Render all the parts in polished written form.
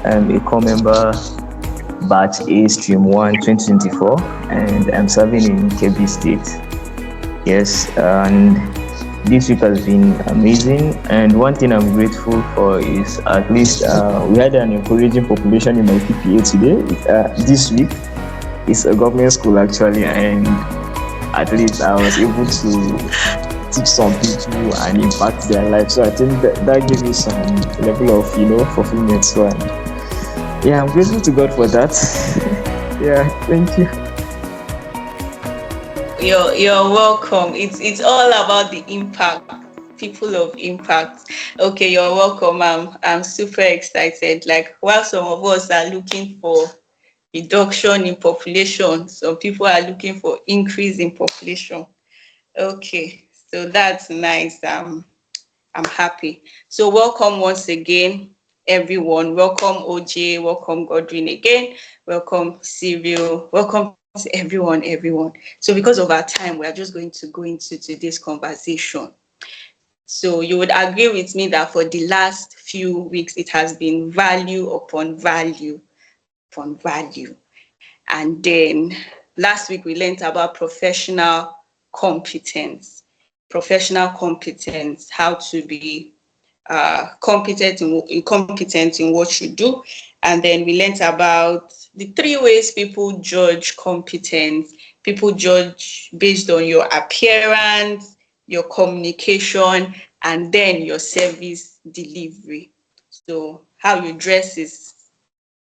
I'm a core member, batch A stream 1 2024, and I'm serving in KB State. Yes, and this week has been amazing. And one thing I'm grateful for is at least we had an encouraging population in my PPA today. This week, it's a government school actually, and at least I was able to teach some people and impact their lives. So I think that gave me some level of fulfillment. So yeah, I'm grateful to God for that. Yeah, thank you. You're welcome. It's all about the impact, people of impact. Okay, you're welcome. I'm super excited. Like while some of us are looking for reduction in population, some people are looking for increase in population. Okay, so that's nice. I'm happy. So welcome once again, everyone. Welcome OJ, welcome Godwin again, welcome Cyril, welcome to everyone. So because of our time, we are just going to go into today's conversation. So you would agree with me that for the last few weeks, it has been value upon value upon value. And then last week we learned about competence, professional competence, how to be competent in what you do. And then we learned about the three ways people judge competence. People judge based on your appearance, your communication, and then your service delivery. So how you dress is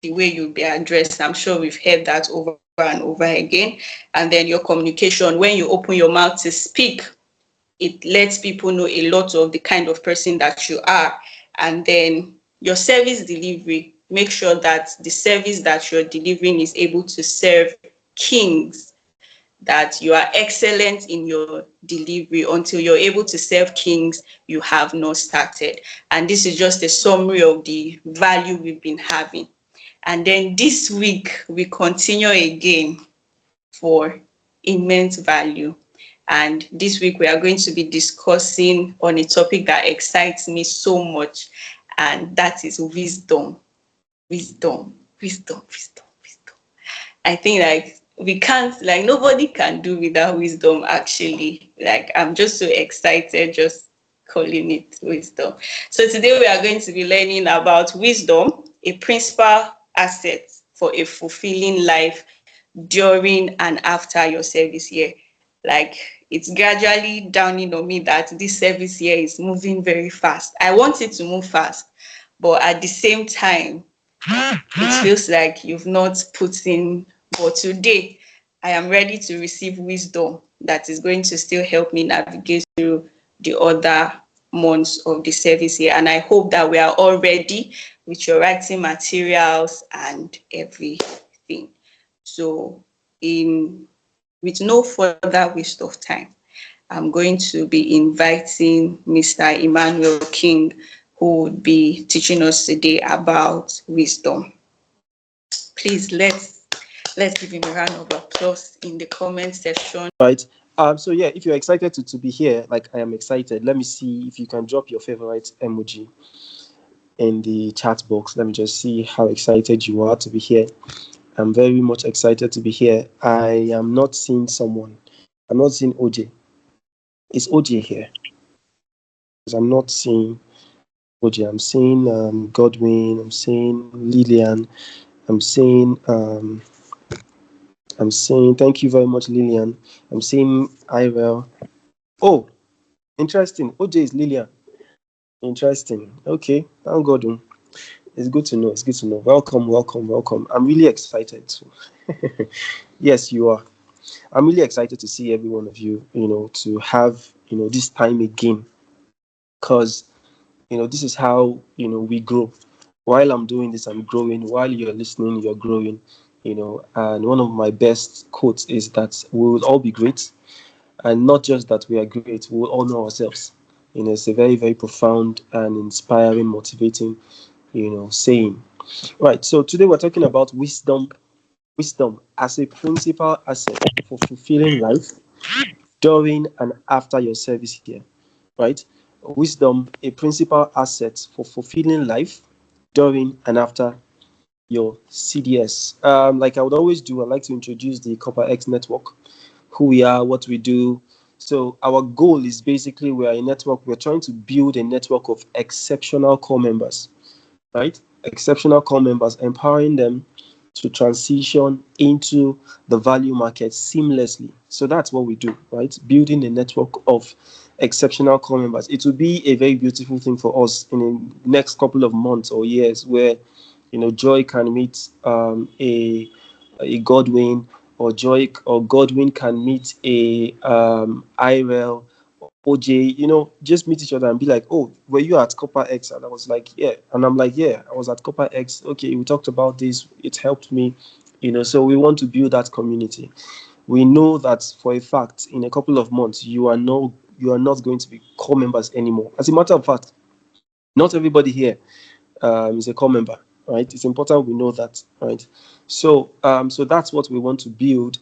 the way you'll be addressed. I'm sure we've heard that over and over again. And then your communication, when you open your mouth to speak, it lets people know a lot of the kind of person that you are. And then your service delivery, make sure that the service that you're delivering is able to serve kings, that you are excellent in your delivery. Until you're able to serve kings, you have not started. And this is just a summary of the value we've been having. And then this week, we continue again for immense value. And this week, we are going to be discussing on a topic that excites me so much, and that is wisdom. Wisdom. I think we can't, nobody can do without wisdom, actually. I'm just so excited just calling it wisdom. So today we are going to be learning about wisdom, a principal asset for a fulfilling life during and after your service year. It's gradually dawning on me that this service year is moving very fast. I want it to move fast, but at the same time, it feels like you've not put in. But today, I am ready to receive wisdom that is going to still help me navigate through the other months of the service year. And I hope that we are all ready with your writing materials and everything. So, with no further waste of time, I'm going to be inviting Mr. Emmanuel King, who would be teaching us today about wisdom. Please, let's give him a round of applause in the comment section. Right. So yeah, if you're excited to be here, like I am excited, let me see if you can drop your favorite emoji in the chat box. Let me just see how excited you are to be here. I'm very much excited to be here. I am not seeing someone. I'm not seeing OJ. Is OJ here? Because I'm not seeing OJ. I'm seeing Godwin. I'm seeing Lillian. I'm seeing. Thank you very much, Lillian. I'm seeing Irel. Oh, interesting. OJ is Lillian. Interesting. Okay. Thank God. It's good to know. Welcome. I'm really excited too. Yes, you are. I'm really excited to see every one of you, to have, this time again. Because, this is how, we grow. While I'm doing this, I'm growing. While you're listening, you're growing. And one of my best quotes is that we will all be great, and not just that we are great, we will all know ourselves. It's a very, very profound and inspiring, motivating, saying. Right. So today we're talking about wisdom as a principal asset for fulfilling life during and after your service here. Right. Wisdom, a principal asset for fulfilling life during and after your CDS. Like I would always do, I like to introduce the Kopa X network, who we are, what we do. So our goal is basically we are a network. We're trying to build a network of exceptional core members, right? Exceptional core members, empowering them to transition into the value market seamlessly. So that's what we do, right? Building a network of exceptional core members. It will be a very beautiful thing for us in the next couple of months or years where Joy can meet a Godwin, or Joy or Godwin can meet a Irel, OJ, just meet each other and be like, oh, were you at Copper X? And I was like, yeah. And I'm like, yeah, I was at Copper X. Okay, we talked about this. It helped me, so we want to build that community. We know that for a fact, in a couple of months, you are not going to be core members anymore. As a matter of fact, not everybody here is a core member, right? It's important we know that, right? So that's what we want to build,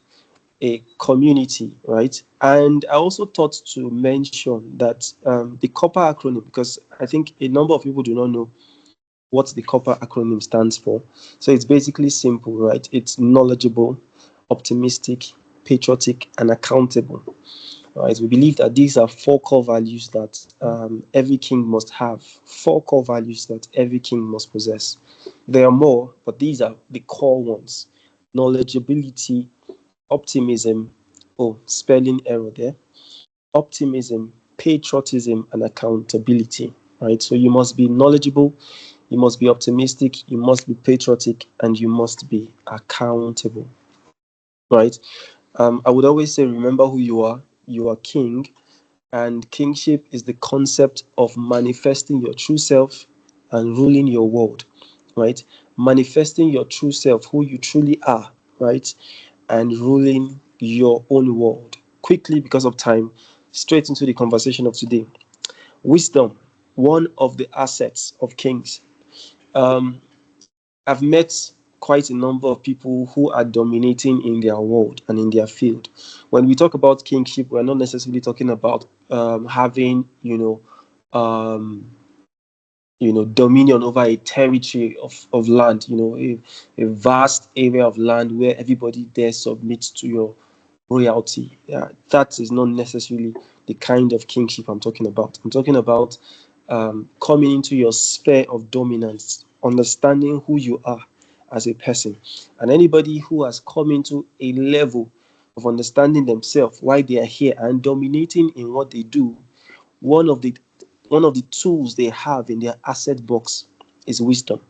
a community, right? And I also thought to mention that the COPPA acronym, because I think a number of people do not know what the COPPA acronym stands for. So it's basically simple, right? It's knowledgeable, optimistic, patriotic, and accountable. Right? We believe that these are four core values that every king must have, four core values that every king must possess. There are more, but these are the core ones: knowledgeability, optimism, spelling error there, optimism, patriotism, and accountability. Right? So you must be knowledgeable, you must be optimistic, you must be patriotic, and you must be accountable. Right? I would always say, remember who you are. You are king, and kingship is the concept of manifesting your true self and ruling your world, right? Manifesting your true self, who you truly are, right? And ruling your own world. Quickly, because of time, straight into the conversation of today. Wisdom, one of the assets of kings. Um, I've met quite a number of people who are dominating in their world and in their field. When we talk about kingship, we're not necessarily talking about having, um, dominion over a territory of land, a vast area of land where everybody there submits to your royalty. Yeah, that is not necessarily the kind of kingship I'm talking about. I'm talking about coming into your sphere of dominance, understanding who you are as a person. And anybody who has come into a level of understanding themselves, why they are here, and dominating in what they do, one of the one of the tools they have in their asset box is wisdom,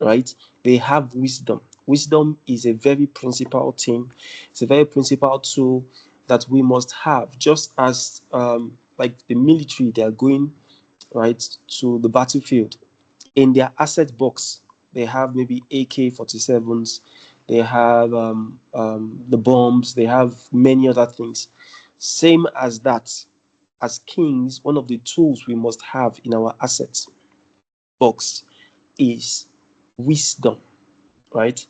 right? They have wisdom. Wisdom is a very principal thing. It's a very principal tool that we must have, just as like the military, they are going right to the battlefield. In their asset box, they have maybe AK-47s, they have the bombs, they have many other things. Same as that, as kings, one of the tools we must have in our assets box is wisdom, right?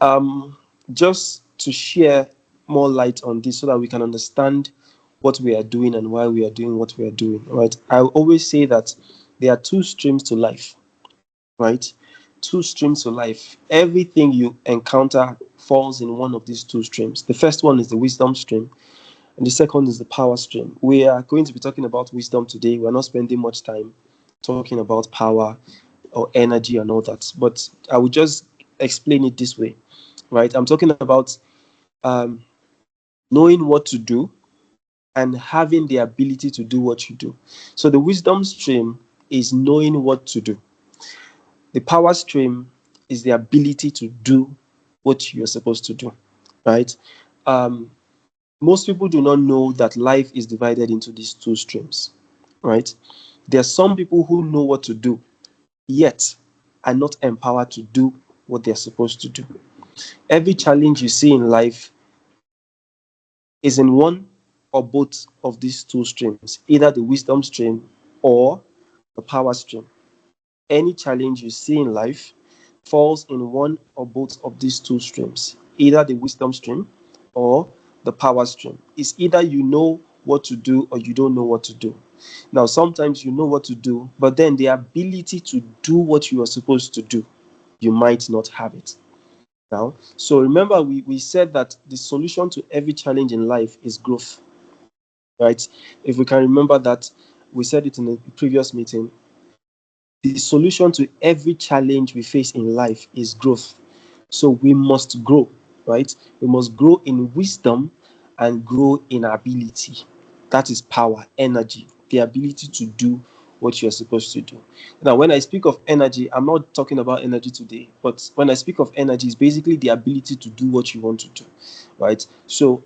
Um, just to share more light on this so that we can understand what we are doing and why we are doing what we are doing, right? I always say that there are two streams to life, right? Two streams to life. Everything you encounter falls in one of these two streams. The first one is the wisdom stream, and the second is the power stream. We are going to be talking about wisdom today. We're not spending much time talking about power or energy and all that, but I will just explain it this way, right? I'm talking about um, knowing what to do and having the ability to do what you do. So the wisdom stream is knowing what to do. The power stream is the ability to do what you're supposed to do, right? Um, Most people do not know that life is divided into these two streams, right? There are some people who know what to do, yet are not empowered to do what they're supposed to do. Every challenge you see in life is in one or both of these two streams, either the wisdom stream or the power stream. Any challenge you see in life falls in one or both of these two streams, either the wisdom stream or the power stream. It's either you know what to do or you don't know what to do. Now, sometimes you know what to do, but then the ability to do what you are supposed to do, you might not have it. Now, so remember, we said that the solution to every challenge in life is growth, right? If we can remember that, we said it in a previous meeting. The solution to every challenge we face in life is growth. So we must grow, right? We must grow in wisdom and grow in ability. That is power, energy, the ability to do what you're supposed to do. Now, when I speak of energy, I'm not talking about energy today, but when I speak of energy, it's basically the ability to do what you want to do, right? So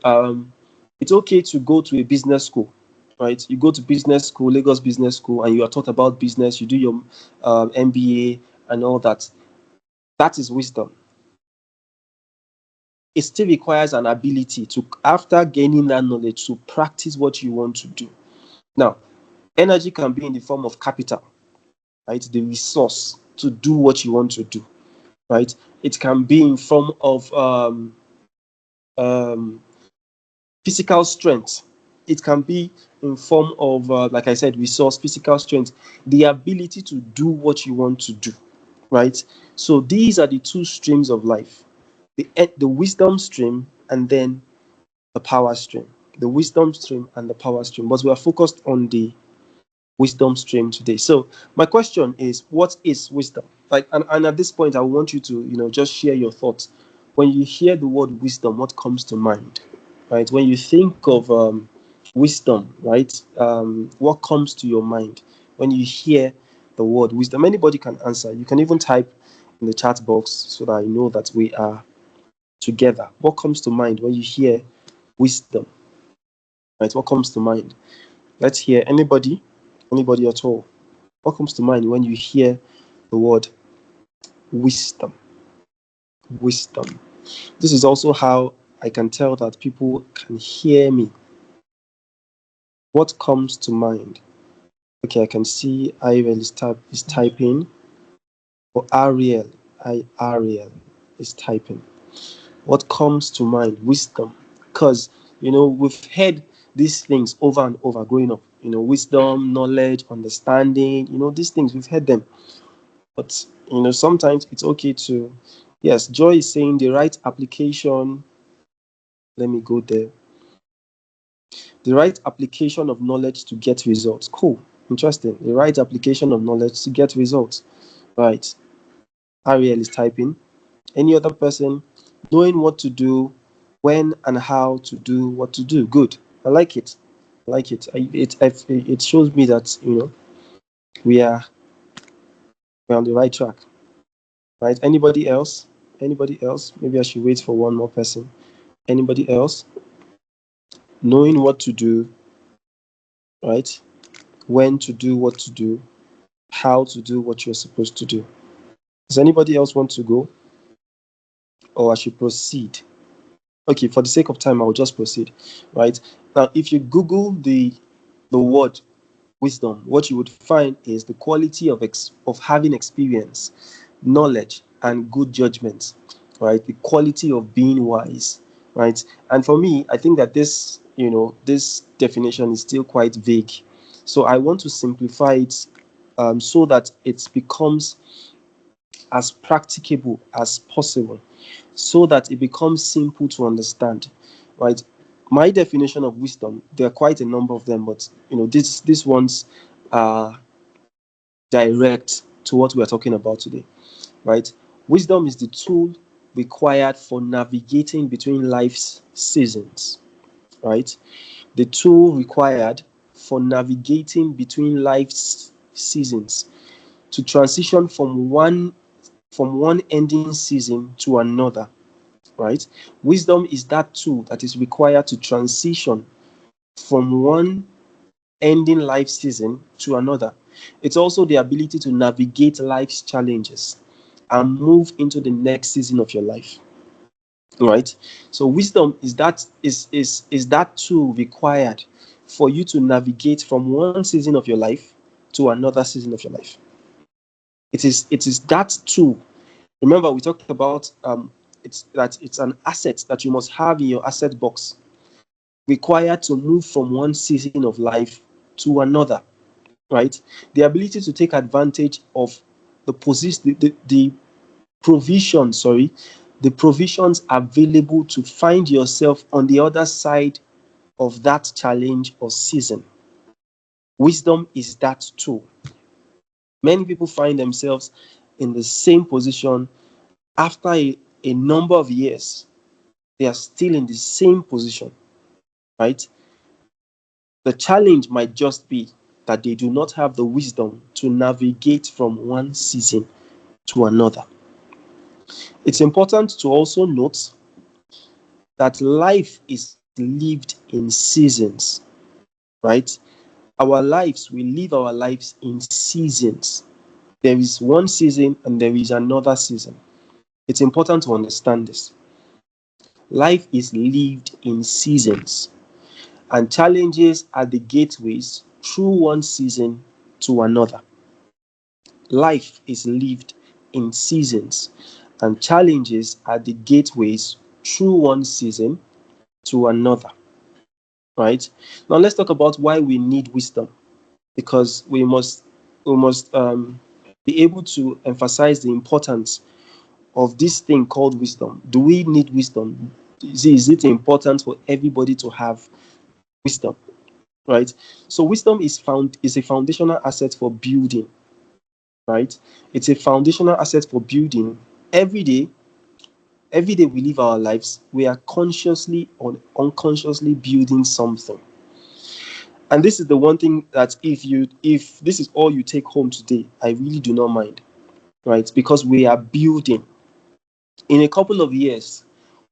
it's okay to go to a business school, right? You go to business school, Lagos Business School, and you are taught about business. You do your MBA and all that. That is wisdom. It still requires an ability to, after gaining that knowledge, to practice what you want to do. Now, energy can be in the form of capital, right? The resource to do what you want to do, right? It can be in form of um, physical strength. It can be in form of, like I said, resource, physical strength, the ability to do what you want to do, right? So these are the two streams of life: the wisdom stream and then the power stream. The wisdom stream and the power stream. But we are focused on the wisdom stream today. So my question is, what is wisdom? Like, and at this point, I want you to, just share your thoughts. When you hear the word wisdom, what comes to mind, right? When you think of wisdom, right? What comes to your mind when you hear the word wisdom? Anybody can answer. You can even type in the chat box so that I know that we are together. What comes to mind when you hear wisdom, right? What comes to mind? Let's hear anybody at all. What comes to mind when you hear the word wisdom? Wisdom. This is also how I can tell that people can hear me. What comes to mind? Okay, I can see Ariel is typing. Or Ariel is typing. What comes to mind? Wisdom. Because, we've heard these things over and over growing up. Wisdom, knowledge, understanding, these things, we've heard them. But, sometimes it's okay to, yes, Joy is saying the right application. Let me go there. The right application of knowledge to get results. Cool. Interesting. The right application of knowledge to get results. Right. Ariel is typing. Any other person? Knowing what to do, when and how to do what to do. Good. I like it. It shows me that we're on the right track. Right? Anybody else? Maybe I should wait for one more person. Anybody else? Knowing what to do, right? When to do what to do, how to do what you're supposed to do. Does anybody else want to go? Or I should proceed? Okay, for the sake of time, I will just proceed. Right? Now, if you Google the word wisdom, what you would find is the quality of having experience, knowledge, and good judgment. Right? The quality of being wise. Right? And for me, I think that this definition is still quite vague. So I want to simplify it so that it becomes as practicable as possible, so that it becomes simple to understand, right? My definition of wisdom, there are quite a number of them, but these ones are direct to what we are talking about today, right? Wisdom is the tool required for navigating between life's seasons, right? The tool required for navigating between life's seasons, to transition from one ending season to another, right? Wisdom is that tool that is required to transition from one ending life season to another. It's also the ability to navigate life's challenges, and move into the next season of your life. Right? So wisdom is that tool required for you to navigate from one season of your life to another season of your life. It is that tool. Remember, we talked about it's an asset that you must have in your asset box, required to move from one season of life to another. Right? The ability to take advantage of the provision, the provisions available to find yourself on the other side of that challenge or season. Wisdom is that tool. Many people find themselves in the same position after a number of years. They are still in the same position, right? The challenge might just be that they do not have the wisdom to navigate from one season to another. It's important to also note that life is lived in seasons, right? We live our lives in seasons. There is one season and there is another season. It's important to understand this. Life is lived in seasons, and challenges are the gateways through one season to another. Life is lived in seasons, and challenges are the gateways through one season to another. Right? Now let's talk about why we need wisdom, because we must be able to emphasize the importance of this thing called wisdom. Do we need wisdom? Is it important for everybody to have wisdom? Right? So wisdom is a foundational asset for building. Right? It's a foundational asset for building. Every day, we live our lives, we are consciously or unconsciously building something. And this is the one thing that if this is all you take home today, I really do not mind, right? Because we are building. In a couple of years,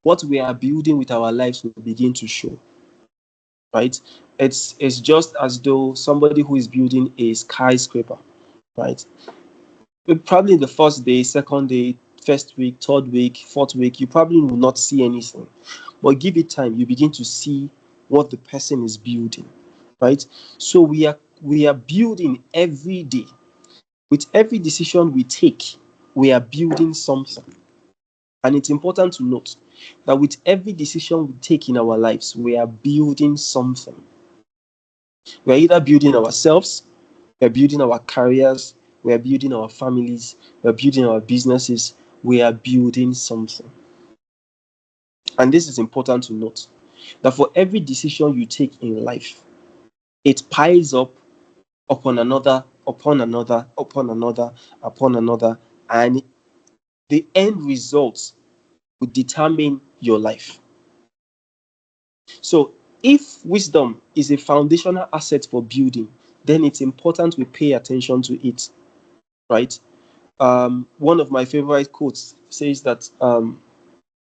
what we are building with our lives will begin to show, right? It's just as though somebody who is building a skyscraper, right? Probably the first day, second day, first week, third week, fourth week, you probably will not see anything. But give it time, you begin to see what the person is building, right? So we are building every day. With every decision we take, we are building something. And it's important to note that with every decision we take in our lives, we are building something. We are either building ourselves, we are building our careers, we are building our families, we are building our businesses, we are building something. And this is important to note, that for every decision you take in life, it piles up upon another, upon another, upon another, upon another, and the end result will determine your life. So, if wisdom is a foundational asset for building, then it's important we pay attention to it, right? One of my favorite quotes says that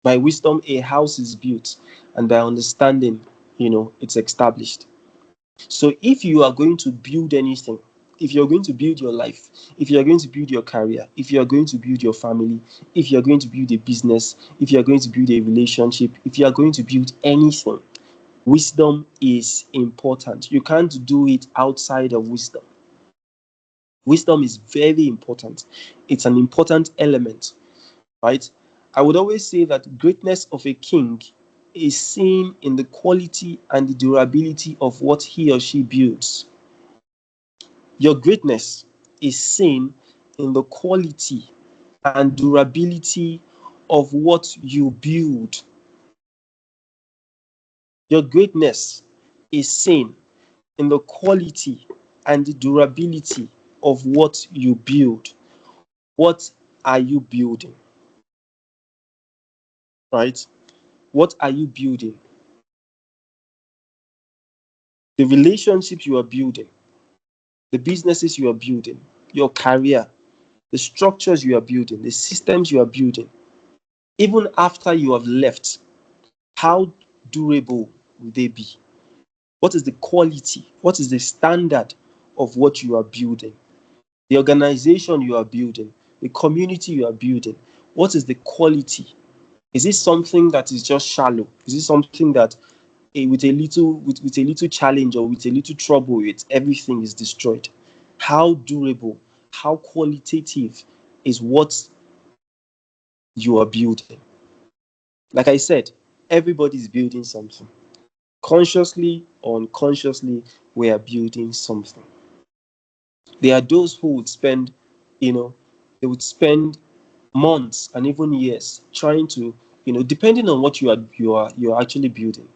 by wisdom a house is built, and by understanding, it's established. So if you are going to build anything, if you're going to build your life, if you're going to build your career, if you're going to build your family, if you're going to build a business, if you're going to build a relationship, if you are going to build anything, wisdom is important. You can't do it outside of wisdom. Wisdom is very important. It's an important element, right? I would always say that greatness of a king is seen in the quality and the durability of what he or she builds. Your greatness is seen in the quality and durability of what you build. Your greatness is seen in the quality and the durability of what you build. What are you building? Right? What are you building? The relationships you are building, the businesses you are building, your career, the structures you are building, the systems you are building, even after you have left, how durable will they be? What is the quality? What is the standard of what you are building? The organization you are building, the community you are building, what is the quality? Is it something that is just shallow? Is it something that with a little challenge or with a little trouble, everything is destroyed? How durable, how qualitative is what you are building? Like I said, everybody is building something. Consciously or unconsciously, we are building something. There are those who would spend, they would spend months and even years trying to, depending on what you are actually building,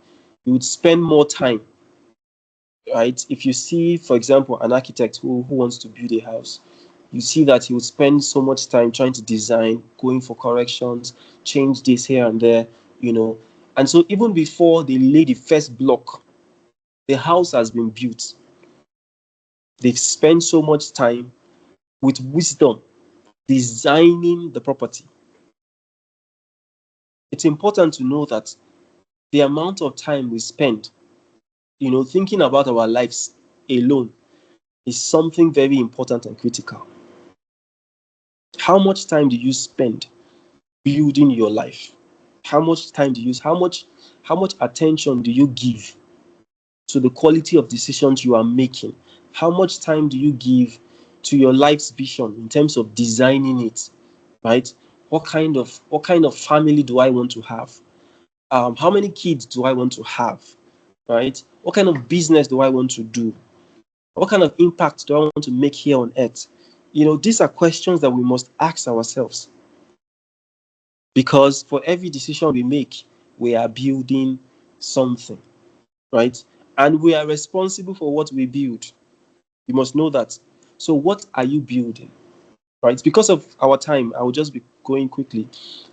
you would spend more time, right? If you see, for example, an architect who wants to build a house, you see that he would spend so much time trying to design, going for corrections, change this here and there, you know. And so even before they lay the first block, the house has been built. They've spent so much time with wisdom designing the property. It's important to know that the amount of time we spend, thinking about our lives alone is something very important and critical. How much time do you spend building your life? How much time do you use? How much attention do you give to the quality of decisions you are making? How much time do you give to your life's vision in terms of designing it? Right? What kind of family do I want to have? How many kids do I want to have? Right? What kind of business do I want to do? What kind of impact do I want to make here on earth? These are questions that we must ask ourselves, because for every decision we make, we are building something, right? And we are responsible for what we build. You must know that. So, what are you building, right? Because of our time, I will just be going quickly,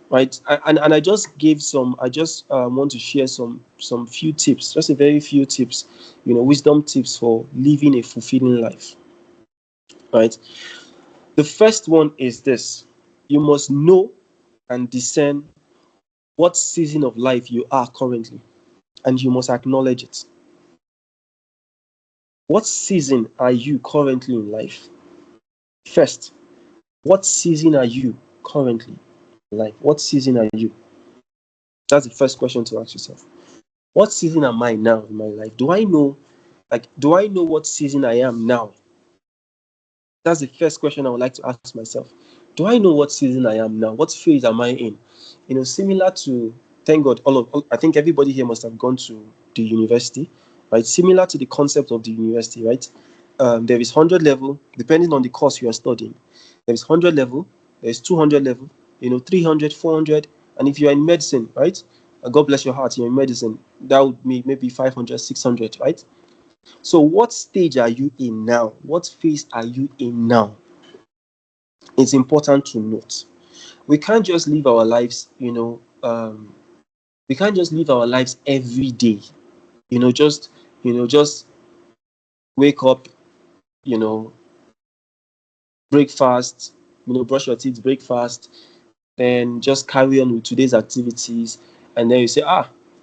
right? And I just gave some. I just want to share some few tips, just a very few tips, wisdom tips for living a fulfilling life, right? The first one is this: you must know and discern what season of life you are currently, and you must acknowledge it. What season are you currently in life? First, what season are you currently in life? What season are you? That's the first question to ask yourself. What season am I now in my life? Do I know what season I am now? That's the first question I would like to ask myself. Do I know what season I am now? What phase am I in? Similar to, thank God, I think everybody here must have gone to the university, right? Similar to the concept of the university, right? There is 100 level, depending on the course you are studying. There is 100 level, there is 200 level, 300, 400, and if you are in medicine, right? God bless your heart, you're in medicine, that would be maybe 500, 600, right? So, what stage are you in now? What phase are you in now? It's important to note. We can't just live our lives, we can't just live our lives every day. Just wake up, you know, breakfast, brush your teeth, breakfast, then just carry on with today's activities, and then you say,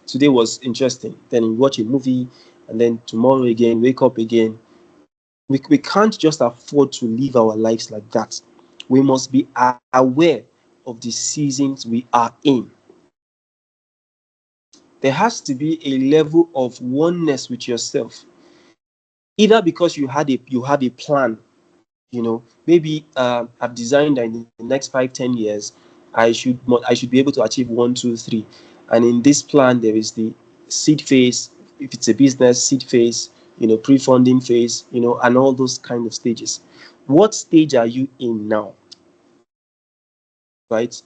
today was interesting. Then you watch a movie, and then tomorrow again, wake up again. We can't just afford to live our lives like that. We must be aware of the seasons we are in. There has to be a level of oneness with yourself, either because you have a plan. Maybe I've designed that in the next 5-10 years I should be able to achieve 1, 2, 3, and in this plan there is the seed phase. If it's a business, seed phase, pre-funding phase, and all those kind of stages. What stage are you in now? Right?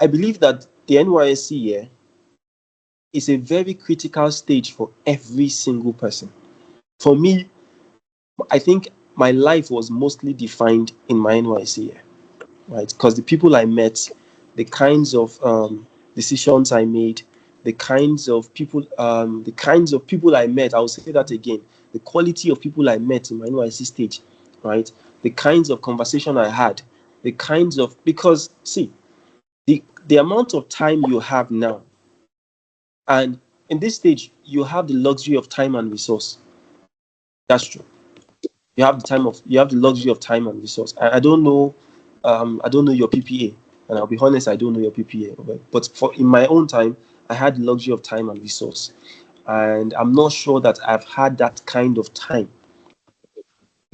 I believe that the NYSC here is a very critical stage for every single person. For me, I think my life was mostly defined in my NYSC year, right? Because the people I met, the kinds of decisions I made, the kinds of people I met. I will say that again. The quality of people I met in my NYSC stage, right? The kinds of conversation I had, because see, the amount of time you have now, and in this stage you have the luxury of time and resource. That's true. You have the luxury of time and resource. I don't know I don't know your PPA, and I'll be honest, I don't know your PPA. But for in my own time, I had the luxury of time and resource, and I'm not sure that I've had that kind of time.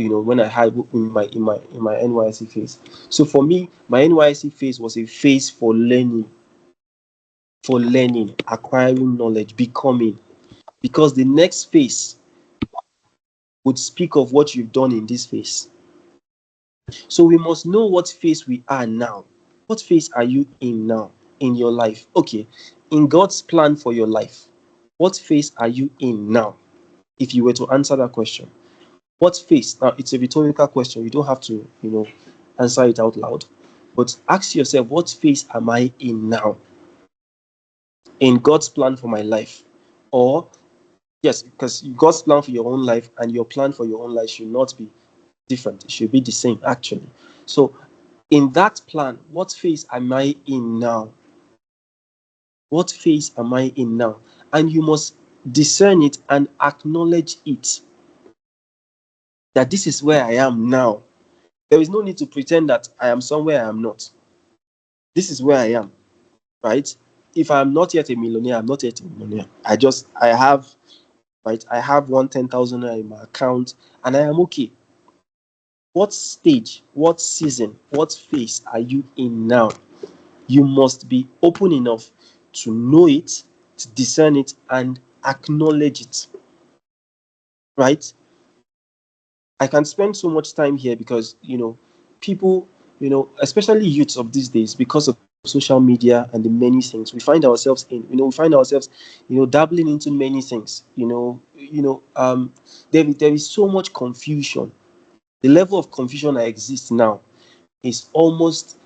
When I had in my NYC phase. So for me, my NYC phase was a phase for learning, acquiring knowledge, becoming. Because the next phase would speak of what you've done in this phase. So we must know what phase we are now. What phase are you in now in your life? Okay, in God's plan for your life, what phase are you in now? If you were to answer that question, what phase? Now, it's a rhetorical question. You don't have to, answer it out loud. But ask yourself, what phase am I in now in God's plan for my life? Or, yes, because God's plan for your own life and your plan for your own life should not be different. It should be the same, actually. So, in that plan, what phase am I in now? What phase am I in now? And you must discern it and acknowledge it, that this is where I am now. There is no need to pretend that I am somewhere I am not. This is where I am, right? If I'm not yet a millionaire, I'm not yet a millionaire. I have, right? I have 110,000 in my account, and I am okay. What stage, what season, what phase are you in now? You must be open enough to know it, to discern it, and acknowledge it, right? I can spend so much time here because, people, especially youths of these days, because of social media and the many things, dabbling into many things. There is so much confusion. The level of confusion that exists now is almost,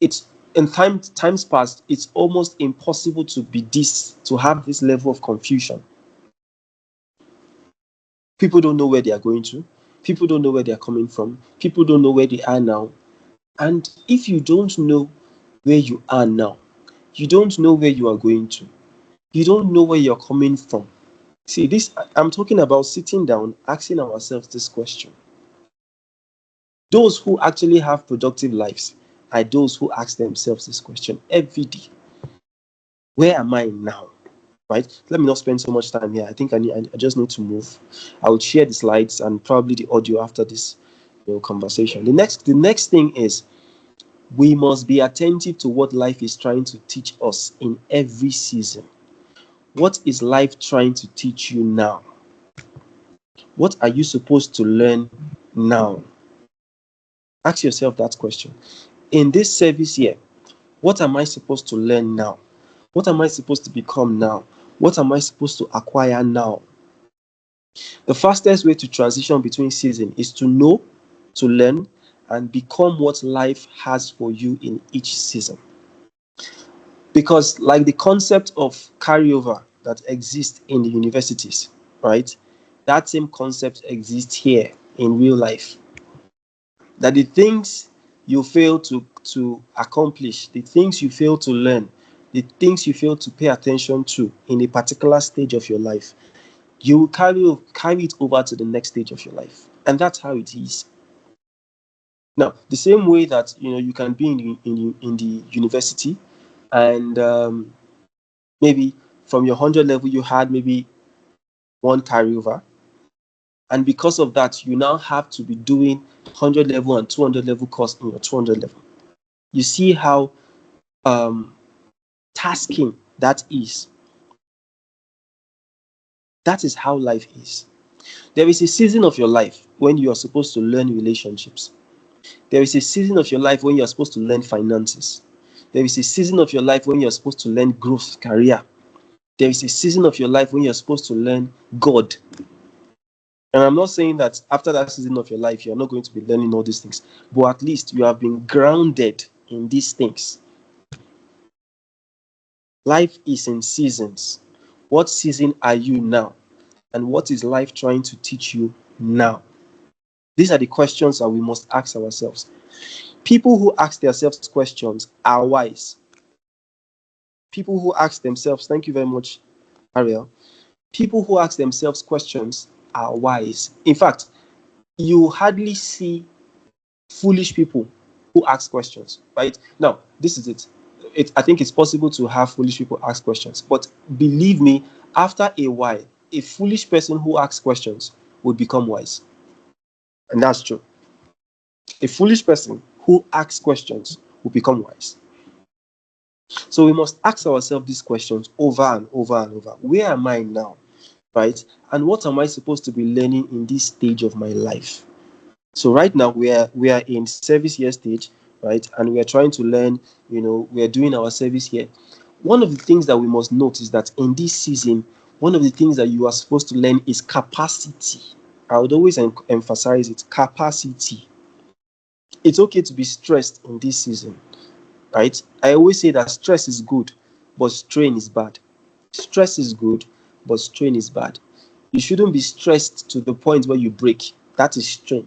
it's in times past, it's almost impossible to have this level of confusion. People don't know where they are going to. People don't know where they are coming from. People don't know where they are now. And if you don't know where you are now, you don't know where you are going to. You don't know where you're coming from. See, I'm talking about sitting down, asking ourselves this question. Those who actually have productive lives are those who ask themselves this question every day. Where am I now? Right? Let me not spend so much time here. I think I just need to move. I will share the slides and probably the audio after this conversation. The next thing is, we must be attentive to what life is trying to teach us in every season. What is life trying to teach you now? What are you supposed to learn now? Ask yourself that question. In this service here, what am I supposed to learn now? What am I supposed to become now? What am I supposed to acquire now? The fastest way to transition between seasons is to know, to learn, and become what life has for you in each season. Because, like the concept of carryover that exists in the universities, right? That same concept exists here in real life. That the things you fail to accomplish, the things you fail to learn, the things you fail to pay attention to in a particular stage of your life, you will carry it over to the next stage of your life. And that's how it is. Now, the same way that you can be in the university, and maybe from your 100 level you had maybe one carryover, and because of that you now have to be doing 100 level and 200 level course in your 200 level. You see how tasking that is. That is how life is. There is a season of your life when you are supposed to learn relationships. There is a season of your life when you are supposed to learn finances. There is a season of your life when you are supposed to learn growth, career. There is a season of your life when you are supposed to learn God. And I'm not saying that after that season of your life, you're not going to be learning all these things, but at least you have been grounded in these things. Life is in seasons. What season are you now? And what is life trying to teach you now? These are the questions that we must ask ourselves. People who ask themselves questions are wise. People who ask themselves, thank you very much, Ariel. People who ask themselves questions are wise. In fact, you hardly see foolish people who ask questions, right? Now, this is it. I think it's possible to have foolish people ask questions, but believe me, after a while, a foolish person who asks questions will become wise. And that's true. A foolish person who asks questions will become wise. So we must ask ourselves these questions over and over and over. Where am I now? Right? And what am I supposed to be learning in this stage of my life? So right now we are in service year stage, right? And we are trying to learn, we are doing our service here. One of the things that we must note is that in this season, one of the things that you are supposed to learn is capacity. I would always emphasize it, capacity. It's okay to be stressed in this season, right? I always say that stress is good, but strain is bad. Stress is good, but strain is bad. You shouldn't be stressed to the point where you break. That is strain.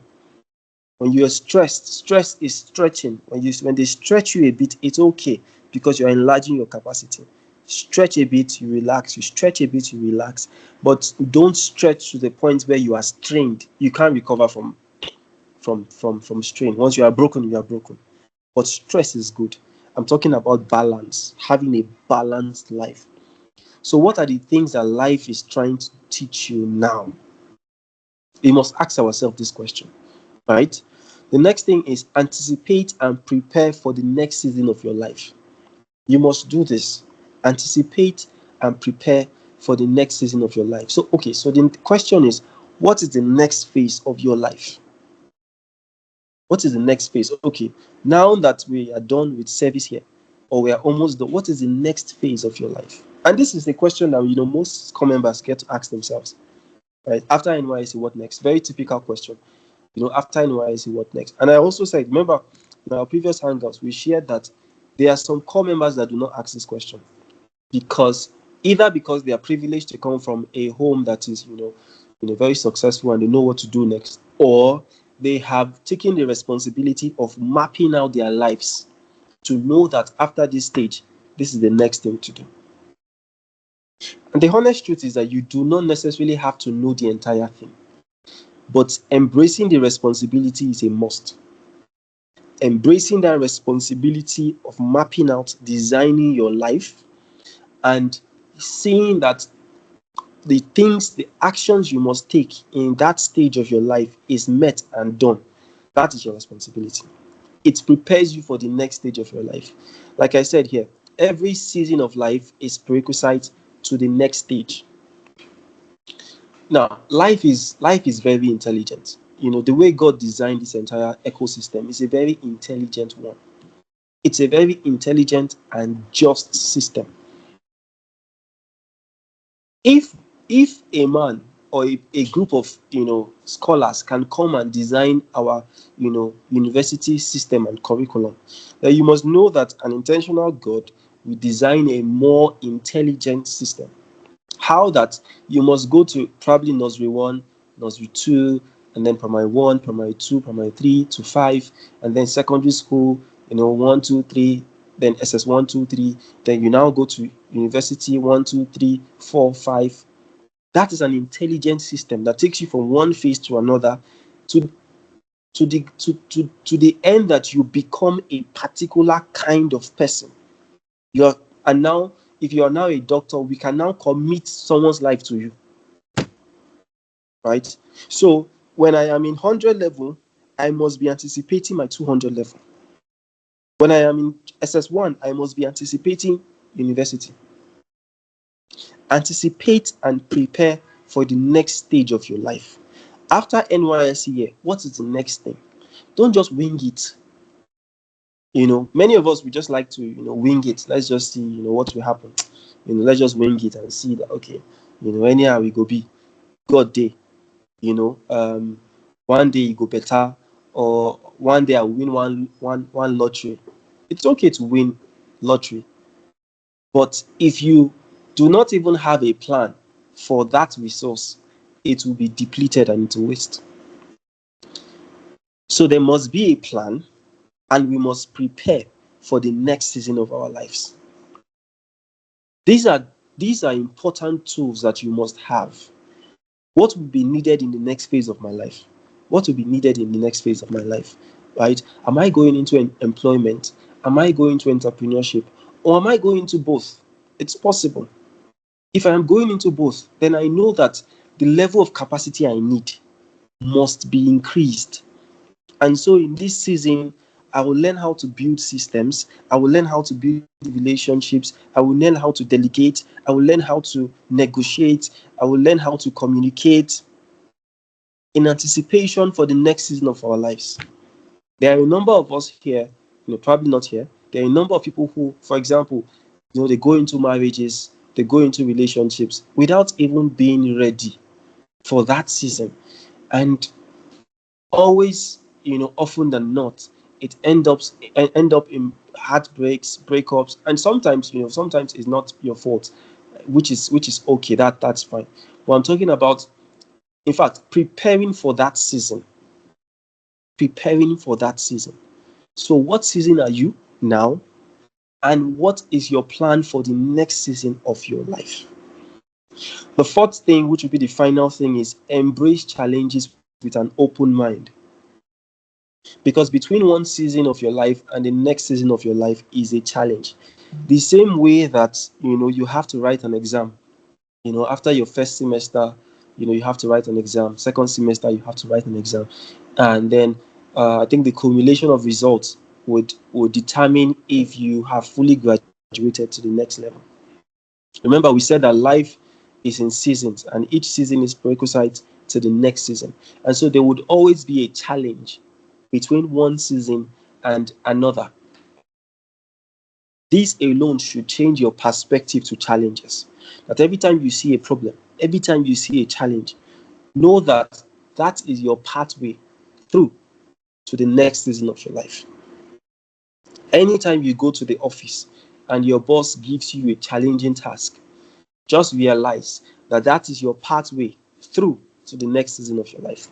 When you're stressed, stress is stretching. When they stretch you a bit, it's okay because you're enlarging your capacity. Stretch a bit, you relax. You stretch a bit, you relax. But don't stretch to the point where you are strained. You can't recover from strain. Once you are broken, you are broken. But stress is good. I'm talking about balance, having a balanced life. So what are the things that life is trying to teach you now? We must ask ourselves this question, right? The next thing is anticipate and prepare for the next season of your life. You must do this. Anticipate and prepare for the next season of your life. So the question is, what is the next phase of your life? What is the next phase? Okay, now that we are done with service here, or we are almost done, what is the next phase of your life? And this is the question that most core members get to ask themselves. Right? After NYC, what next? Very typical question. After NYC, what next? And I also said, remember, in our previous hangouts, we shared that there are some core members that do not ask this question because they are privileged to come from a home that is, very successful and they know what to do next, or they have taken the responsibility of mapping out their lives to know that after this stage, this is the next thing to do. And the honest truth is that you do not necessarily have to know the entire thing, but embracing the responsibility is a must. Embracing that responsibility of mapping out, designing your life, and seeing that the actions you must take in that stage of your life is met and done. That is your responsibility. It prepares you for the next stage of your life. Like I said here, every season of life is prerequisite to the next stage. Now, life is very intelligent. The way God designed this entire ecosystem is a very intelligent one. It's a very intelligent and just system. If a man or a group of scholars can come and design our university system and curriculum, then you must know that an intentional God will design a more intelligent system. How that you must go to probably nursery 1, nursery 2, and then primary 1, primary 2, primary 3 to 5, and then secondary school, 1, 2, 3, then SS 1, 2, 3, then you now go to university 1, 2, 3, 4, 5. That is an intelligent system that takes you from one phase to another to the end that you become a particular kind of person. And now, if you are now a doctor, we can now commit someone's life to you. Right? So when I am in 100 level, I must be anticipating my 200 level. When I am in SS1, I must be anticipating university. Anticipate and prepare for the next stage of your life. After NYSC year, what is the next thing? Don't just wing it. Many of us, we just like to, wing it. Let's just see, what will happen. Let's just wing it and see that, okay, anyhow we go be. God day. One day you go better, or one day I win one lottery. It's okay to win lottery. But if you do not even have a plan for that resource, it will be depleted and it will waste. So there must be a plan, and we must prepare for the next season of our lives. These are important tools that you must have. What will be needed in the next phase of my life? What will be needed in the next phase of my life? right? Am I going into employment? Am I going to entrepreneurship? Or am I going into both? It's possible. If I am going into both, then I know that the level of capacity I need must be increased. And so in this season, I will learn how to build systems. I will learn how to build relationships. I will learn how to delegate. I will learn how to negotiate. I will learn how to communicate in anticipation for the next season of our lives. There are a number of us here, probably not here. There are a number of people who, for example, they go into marriages, they go into relationships without even being ready for that season. And always, often than not, it end up in heartbreaks, breakups, and sometimes it's not your fault, which is okay. That's fine. But I'm talking about, in fact, preparing for that season. So, what season are you now, and what is your plan for the next season of your life? The fourth thing, which would be the final thing, is embrace challenges with an open mind. Because between one season of your life and the next season of your life is a challenge. The same way that you have to write an exam. After your first semester, you have to write an exam. Second semester, you have to write an exam, and then I think the accumulation of results would determine if you have fully graduated to the next level. Remember, we said that life is in seasons, and each season is prerequisite to the next season, and so there would always be a challenge between one season and another. This alone should change your perspective to challenges. That every time you see a problem, every time you see a challenge, know that that is your pathway through to the next season of your life. Anytime you go to the office and your boss gives you a challenging task, just realize that that is your pathway through to the next season of your life.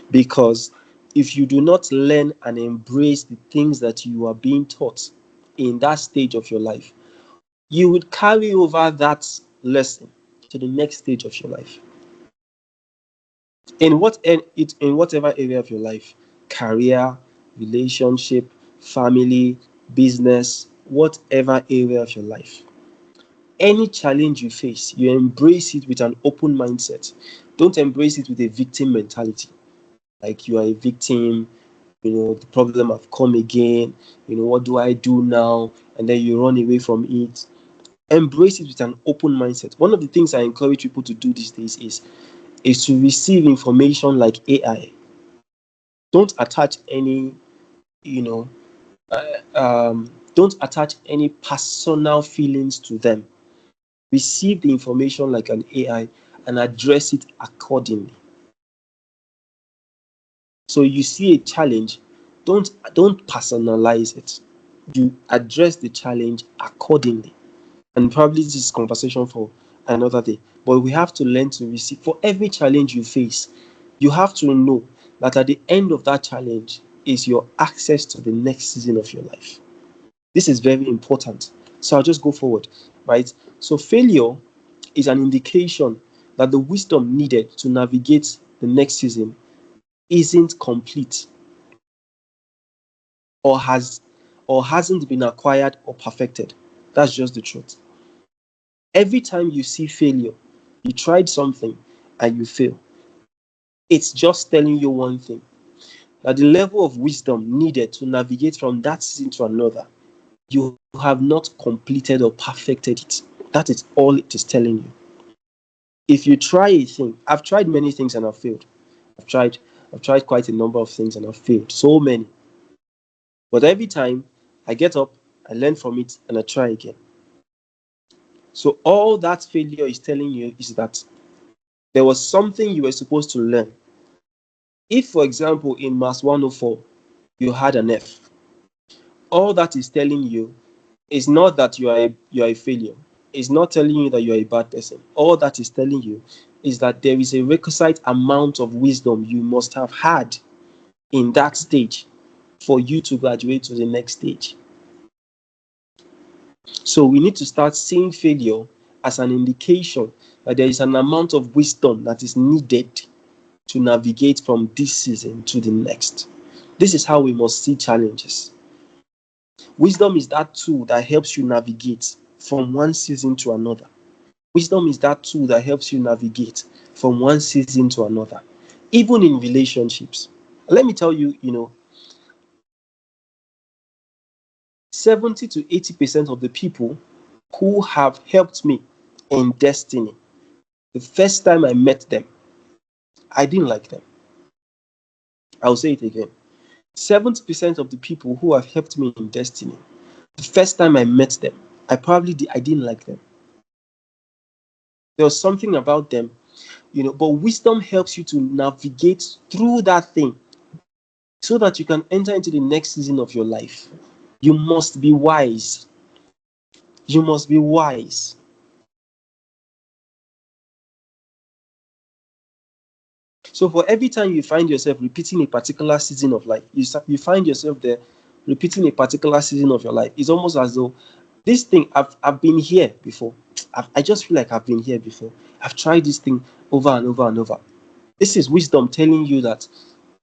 Because if you do not learn and embrace the things that you are being taught in that stage of your life, you would carry over that lesson to the next stage of your life. In whatever area of your life, career, relationship, family, business, whatever area of your life, any challenge you face, you embrace it with an open mindset. Don't embrace it with a victim mentality. Like you are a victim, the problem have come again, what do I do now? And then you run away from it. Embrace it with an open mindset. One of the things I encourage people to do these days is to receive information like AI. Don't attach any, you know, don't attach any personal feelings to them. Receive the information like an AI and address it accordingly. So you see a challenge, don't personalize it. You address the challenge accordingly. And probably this is conversation for another day. But we have to learn to receive. For every challenge you face, you have to know that at the end of that challenge is your access to the next season of your life. This is very important. So I'll just go forward, right? So failure is an indication that the wisdom needed to navigate the next season isn't complete or hasn't been acquired or perfected. That's just the truth. Every time you see failure, you tried something and you fail. It's just telling you one thing, that the level of wisdom needed to navigate from that season to another, you have not completed or perfected it. That is all it is telling you. If you try a thing, I've tried many things and I've failed. I've tried quite a number of things and I've failed. So many. But every time I get up, I learn from it and I try again. So all that failure is telling you is that there was something you were supposed to learn. If, for example, in Maths 104, you had an F, all that is telling you is not that you are a failure. It's not telling you that you are a bad person. All that is telling you is that there is a requisite amount of wisdom you must have had in that stage for you to graduate to the next stage. So we need to start seeing failure as an indication that there is an amount of wisdom that is needed to navigate from this season to the next. This is how we must see challenges. Wisdom is that tool that helps you navigate from one season to another. Wisdom is that tool that helps you navigate from one season to another, even in relationships. Let me tell you, 70 to 80% of the people who have helped me in destiny, the first time I met them, I didn't like them. I'll say it again. 70% of the people who have helped me in destiny, the first time I met them, I didn't like them. There was something about them, but wisdom helps you to navigate through that thing so that you can enter into the next season of your life. You must be wise. You must be wise. So for every time you find yourself repeating a particular season of life, you find yourself there repeating a particular season of your life. It's almost as though this thing, I've been here before. I just feel like I've been here before. I've tried this thing over and over and over. This is wisdom telling you that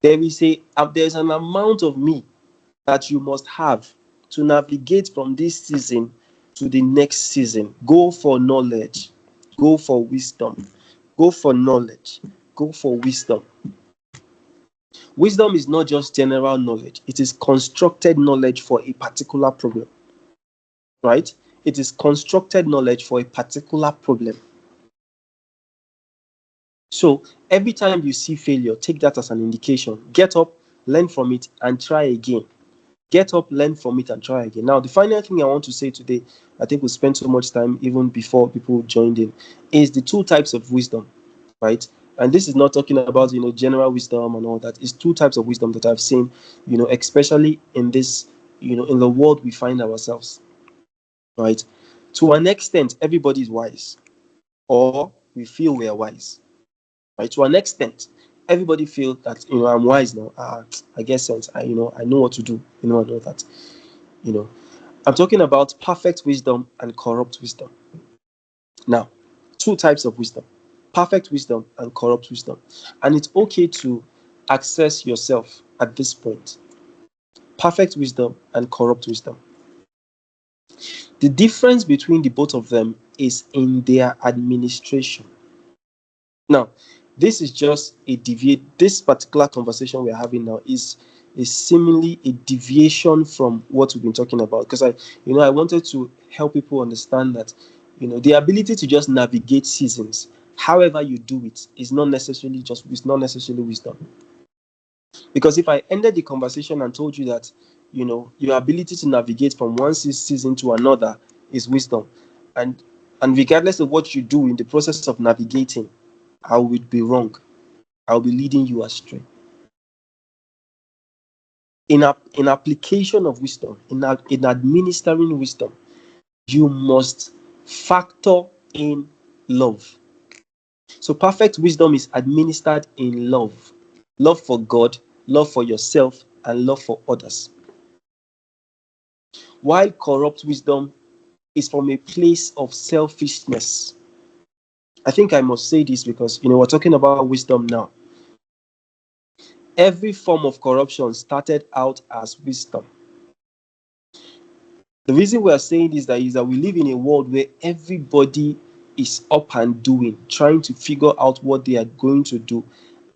there's an amount of me that you must have to navigate from this season to the next season. Go for knowledge. Go for wisdom. Go for knowledge. Go for wisdom. Wisdom is not just general knowledge. It is constructed knowledge for a particular problem. Right? It is constructed knowledge for a particular problem. So every time you see failure, take that as an indication. Get up, learn from it, and try again. Get up, learn from it, and try again. Now, the final thing I want to say today, I think we spent so much time even before people joined in, is the two types of wisdom, right? And this is not talking about, general wisdom and all that. It's two types of wisdom that I've seen, especially in this, in the world we find ourselves, right? To an extent, everybody is wise, or we feel we are wise, right? To an extent, everybody feels that, I'm wise now. I get sense. I know what to do. I know that. I'm talking about perfect wisdom and corrupt wisdom. Now, two types of wisdom: perfect wisdom and corrupt wisdom. And it's okay to access yourself at this point. Perfect wisdom and corrupt wisdom. The difference between the both of them is in their administration. Now, this is just this particular conversation we're having now is seemingly a deviation from what we've been talking about, because I wanted to help people understand that the ability to just navigate seasons, however you do it, is not necessarily wisdom. Because if I ended the conversation and told you that your ability to navigate from one season to another is wisdom, and regardless of what you do in the process of navigating, I would be wrong. I'll be leading you astray. In application of wisdom, in administering wisdom, you must factor in love. So perfect wisdom is administered in love. Love for God, love for yourself, and love for others. While corrupt wisdom is from a place of selfishness. I think I must say this because we're talking about wisdom now. Every form of corruption started out as wisdom. The reason we are saying this is that we live in a world where everybody is up and doing, trying to figure out what they are going to do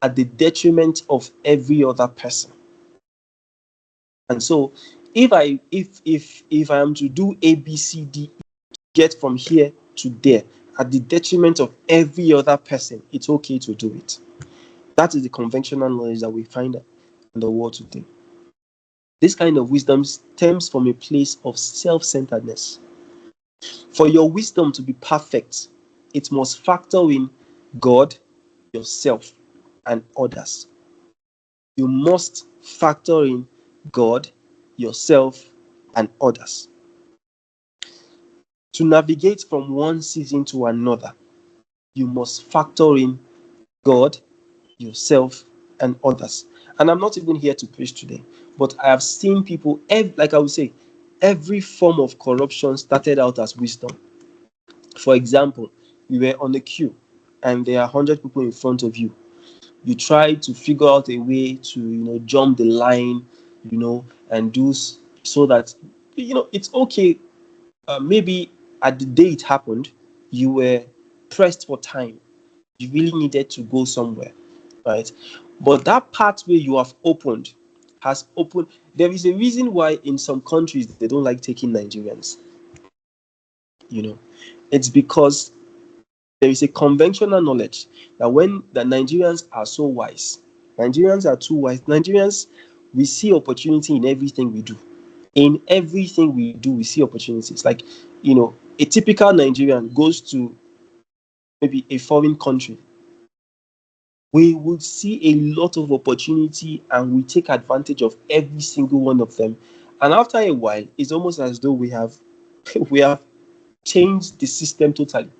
at the detriment of every other person. And so if I am to do A, B, C, D, get from here to there at the detriment of every other person, it's okay to do it. That is the conventional knowledge that we find in the world today. This kind of wisdom stems from a place of self-centeredness. For your wisdom to be perfect, it must factor in God, yourself, and others. You must factor in God, yourself, and others. To navigate from one season to another, you must factor in God, yourself, and others. And I'm not even here to preach today, but I have seen people, like I would say, every form of corruption started out as wisdom. For example, you were on a queue and there are 100 people in front of you. you try to figure out a way to, jump the line, and do so that, it's okay. Maybe at the day it happened, you were pressed for time. You really needed to go somewhere, right? But that pathway you have opened has opened. There is a reason why in some countries they don't like taking Nigerians. It's because there is a conventional knowledge that when the Nigerians are so wise, Nigerians are too wise. Nigerians, we see opportunity in everything we do. In everything we do, we see opportunities. Like, a typical Nigerian goes to maybe a foreign country. We would see a lot of opportunity and we take advantage of every single one of them. And after a while, it's almost as though we have we have changed the system totally.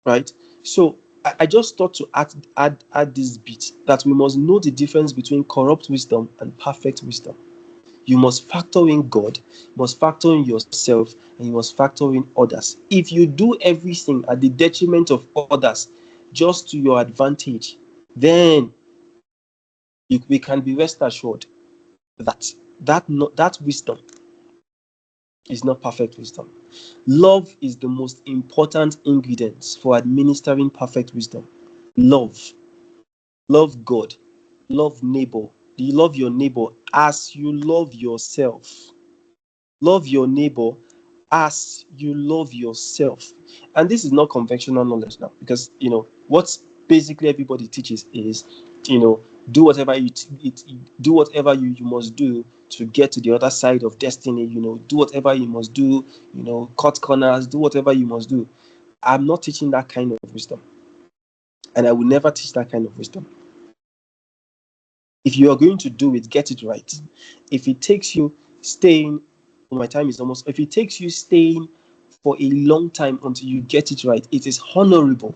Right? So I just thought to add this bit that we must know the difference between corrupt wisdom and perfect wisdom. You must factor in God, you must factor in yourself, and you must factor in others. If you do everything at the detriment of others, just to your advantage, then we can be rest assured that that wisdom is not perfect wisdom. Love is the most important ingredient for administering perfect wisdom. Love. Love God. Love neighbor. You love your neighbor as you love yourself. Love your neighbor as you love yourself. And this is not conventional knowledge now, because what basically everybody teaches is, do whatever do whatever you must do to get to the other side of destiny. Do whatever you must do. Cut corners. Do whatever you must do. I'm not teaching that kind of wisdom, and I will never teach that kind of wisdom. If you are going to do it, get it right. If it takes you staying, my time is almost. If it takes you staying for a long time until you get it right, it is honorable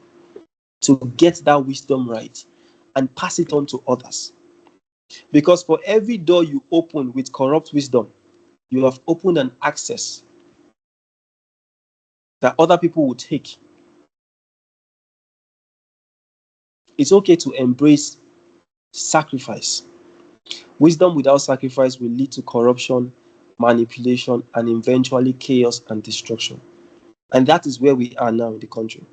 to get that wisdom right and pass it on to others. Because for every door you open with corrupt wisdom, you have opened an access that other people will take. It's okay to embrace sacrifice. Wisdom without sacrifice will lead to corruption, manipulation, and eventually chaos and destruction. And that is where we are now in the country.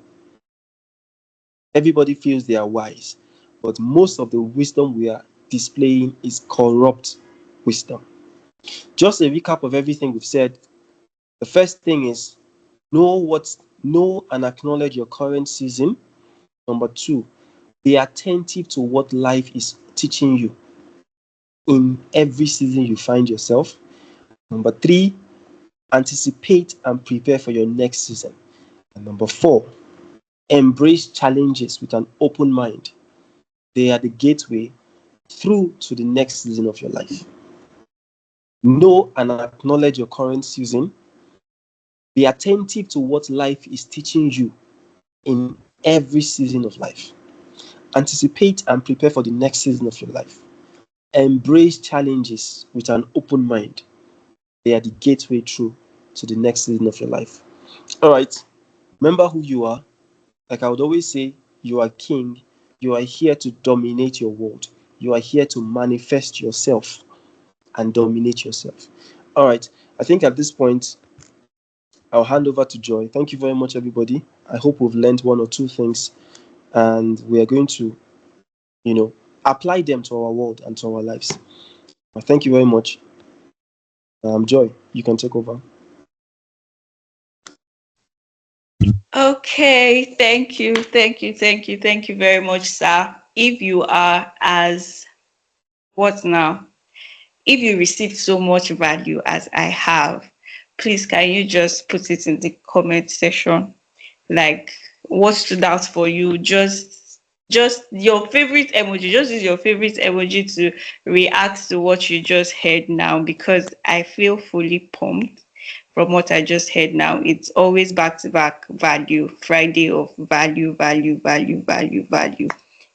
Everybody feels they are wise, but most of the wisdom we are displaying is corrupt wisdom. Just a recap of everything we've said. The first thing is know and acknowledge your current season. Number 2, be attentive to what life is teaching you in every season you find yourself. Number 3, anticipate and prepare for your next season. And number 4, embrace challenges with an open mind. They are the gateway through to the next season of your life. Know and acknowledge your current season. Be attentive to what life is teaching you in every season of life. Anticipate and prepare for the next season of your life. Embrace challenges with an open mind. They are the gateway through to the next season of your life. All right. Remember who you are. Like I would always say, you are king. You are here to dominate your world. You are here to manifest yourself and dominate yourself. All right. I think at this point, I'll hand over to Joy. Thank you very much, everybody. I hope we've learned one or two things, and we are going to, apply them to our world and to our lives. Thank you very much. Joy, you can take over. Okay, thank you very much, sir. If you are as what now? If you received so much value as I have, please can you just put it in the comment section? Like what stood out for you? Just your favorite emoji. Just use your favorite emoji to react to what you just heard now, because I feel fully pumped from what I just heard now. It's always back to back value, Friday of value, value, value, value, value.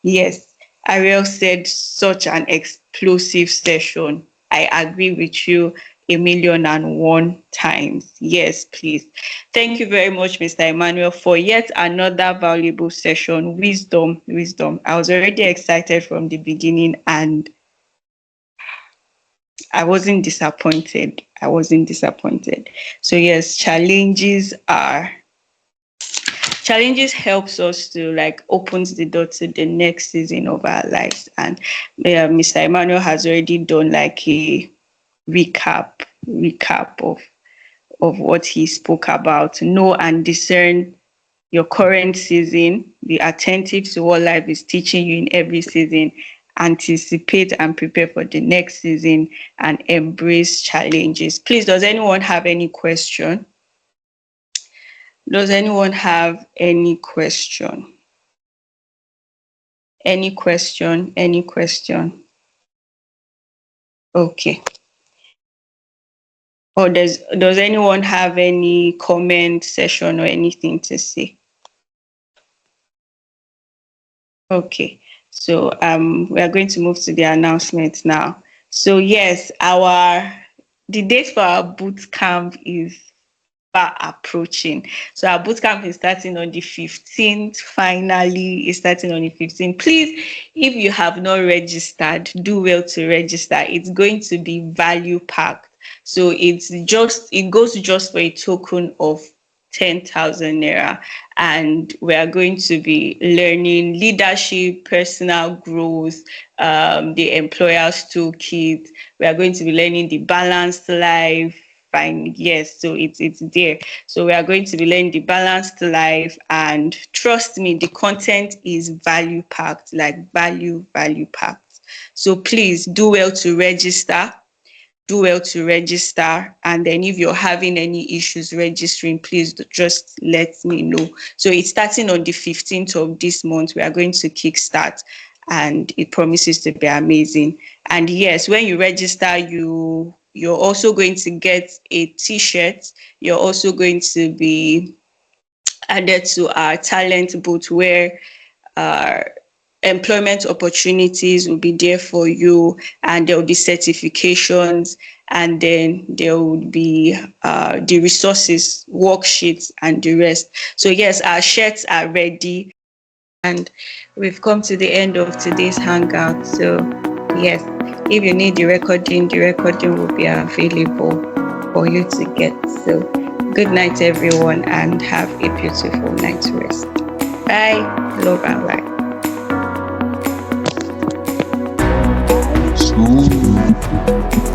Yes, Ariel said such an explosive session. I agree with you. 1,000,001 times. Yes, please. Thank you very much, Mr. Emmanuel, for yet another valuable session. Wisdom, wisdom. I was already excited from the beginning and I wasn't disappointed. I wasn't disappointed. So yes, challenges helps us to like opens the door to the next season of our lives. And Mr. Emmanuel has already done like a recap of what he spoke about. Know and discern your current season. Be attentive to what life is teaching you in every season. Anticipate and prepare for the next season and embrace challenges. Please, does anyone have any question? Does anyone have any question? Any question? Any question? Okay. Or does anyone have any comment session or anything to say? Okay. So we are going to move to the announcement now. So yes, the date for our boot camp is approaching. So our boot camp is starting on the 15th. Finally, it's starting on the 15th. Please, if you have not registered, do well to register. It's going to be value packed. So it goes just for a token of 10,000 naira, and we are going to be learning leadership, personal growth, the employer's toolkit. We are going to be learning the balanced life. Fine, yes, so it's there. So we are going to be learning the balanced life, and trust me, the content is value packed, like value packed. So please do well to register. And then if you're having any issues registering, please just let me know. So it's starting on the 15th of this month. We are going to kickstart, and it promises to be amazing. And yes, when you register, you're also going to get a t-shirt. You're also going to be added to our talent booth, where employment opportunities will be there for you, and there will be certifications, and then there will be the resources, worksheets, and the rest. So yes, our shirts are ready, and we've come to the end of today's hangout. So yes, if you need the recording will be available for you to get. So good night, everyone, and have a beautiful night's rest. Bye. Love and light. Ooh.